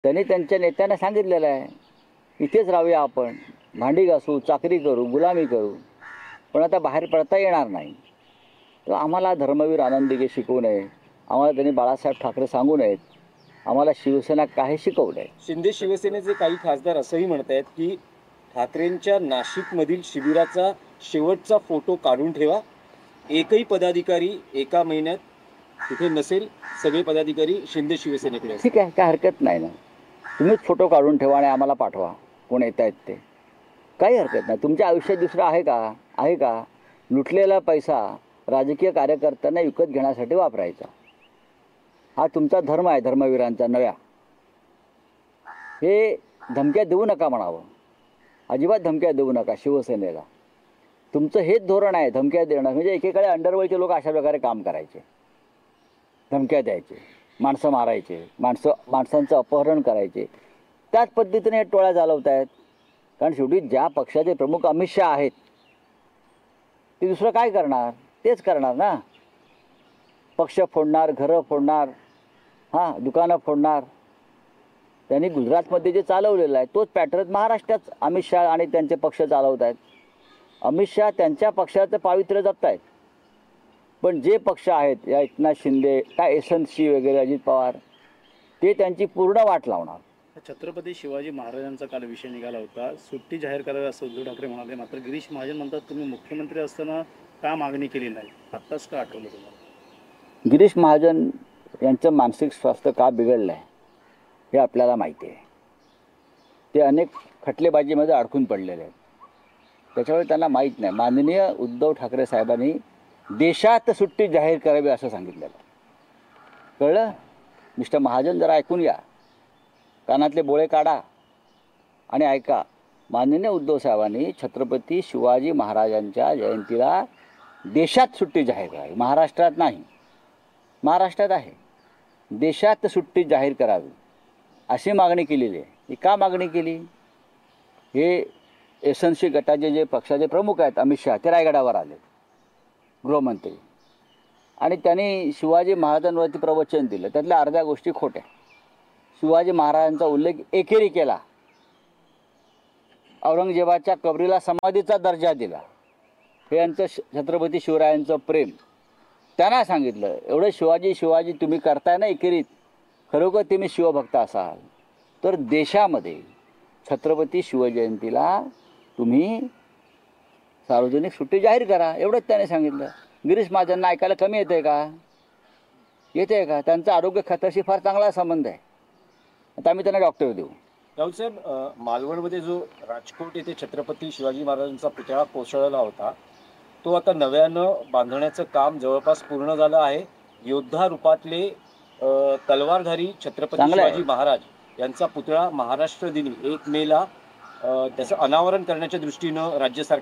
त्यांनी त्यांच्या नेत्यांना सांगितलेलं आहे, इथेच राहूया आपण, भांडी घासू, चाकरी करू, गुलामी करू, पण आता बाहेर पडता येणार नाही. तर आम्हाला धर्मवीर आनंदीगे शिकवू नये, आम्हाला त्यांनी बाळासाहेब ठाकरे सांगू नयेत, आम्हाला शिवसेना काही शिकवू नये. शिंदे शिवसेनेचे काही खासदार असंही म्हणतायत की ठाकरेंच्या नाशिकमधील शिबिराचा शेवटचा फोटो काढून ठेवा. एकही पदाधिकारी एका महिन्यात तिथे नसेल, सगळे पदाधिकारी शिंदे शिवसेनेकडे असतील. ठीक आहे, काय हरकत नाही ना. तुम्हीच फोटो काढून ठेवा आणि आम्हाला पाठवा, कोण येत आहेत ते. काही हरकत नाही. तुमच्या आयुष्यात दुसरं आहे का? आहे का? लुटलेला पैसा राजकीय कार्यकर्त्यांना विकत घेण्यासाठी वापरायचा, हा तुमचा धर्म आहे, धर्मवीरांचा नव्या. हे धमक्या देऊ नका म्हणावं, अजिबात धमक्या देऊ नका शिवसेनेला. तुमचं हेच धोरण आहे, धमक्या देणं. म्हणजे एकेकाळी अंडरवर्ल्डचे लोक अशा प्रकारे काम करायचे, धमक्या द्यायचे, माणसं मारायचे, माणसांचं अपहरण करायचे. त्याच पद्धतीने हे टोळ्या चालवत आहेत. कारण शेवटी ज्या पक्षाचे प्रमुख अमित शहा आहेत ते दुसरं काय करणार? तेच करणार ना. पक्ष फोडणार, घरं फोडणार, हां, दुकानं फोडणार. त्यांनी गुजरातमध्ये जे चालवलेलं आहे तोच पॅटर्न महाराष्ट्रात अमित शहा आणि त्यांचे पक्ष चालवत आहेत. अमित शहा त्यांच्या पक्षाचं पावित्र्य जपत आहेत, पण जे पक्ष आहेत, या एकनाथ शिंदे, काय एसएनसी वगैरे, अजित पवार, ते त्यांची पूर्ण वाट लावणार. छत्रपती शिवाजी महाराजांचा काल विषय निघाला होता, सुट्टी जाहीर करावी असं उद्धव ठाकरे म्हणाले. मात्र गिरीश महाजन म्हणतात तुम्ही मुख्यमंत्री असताना का मागणी केली नाही, आत्ताच का आठवलं तुम्हाला? गिरीश महाजन यांचं मानसिक स्वास्थ्य का बिघडलं आहे हे आपल्याला माहिती आहे. ते अनेक खटलेबाजीमध्ये अडकून पडलेले आहेत, त्याच्यामुळे त्यांना माहीत नाही. माननीय उद्धव ठाकरे साहेबांनी देशात सुट्टी जाहीर करावी असं सांगितलेलं. कळलं? मिस्टर महाजन, जरा ऐकून या, कानातले बोळे काढा आणि ऐका. माननीय उद्धव साहेबांनी छत्रपती शिवाजी महाराजांच्या जयंतीला देशात सुट्टी जाहीर करावी, महाराष्ट्रात नाही. महाराष्ट्रात आहे, देशात सुट्टी जाहीर करावी अशी मागणी केलेली आहे. ही का मागणी केली? हे एसएनसी गटाचे जे पक्षाचे प्रमुख आहेत अमित शहा, ते रायगडावर आले, गृहमंत्री, आणि त्यांनी शिवाजी महाराजांवरती प्रवचन दिलं. त्यातल्या अर्ध्या गोष्टी खोट्या. शिवाजी महाराजांचा उल्लेख एकेरी केला, औरंगजेबाच्या कबरीला समाधीचा दर्जा दिला. हे यांचं छत्रपती शिवरायांचं प्रेम. त्यांना सांगितलं, एवढं शिवाजी तुम्ही करताय ना एकेरीत, खरोखर तुम्ही शिवभक्त असाल तर देशामध्ये छत्रपती शिवजयंतीला तुम्ही सार्वजनिक सुट्टी जाहीर करा, एवढंच त्याने सांगितलं. गिरीश महाजनना ऐकायला कमी येते का? येते का? त्यांचा आरोग्य खात्याशी फार चांगला संबंध आहे. आता आम्ही त्यांना डॉक्टर देऊ. राऊत साहेब, मालवणमध्ये जो राजकोट येथे छत्रपती शिवाजी महाराजांचा पुतळा कोसळला होता, तो आता नव्यानं बांधण्याचं काम जवळपास पूर्ण झालं आहे. योद्धा रूपातले तलवारधारी छत्रपती शिवाजी महाराज यांचा पुतळा महाराष्ट्र दिनी 1 मेला त्याचं अनावरण करण्याच्या दृष्टीनं राज्य सरकार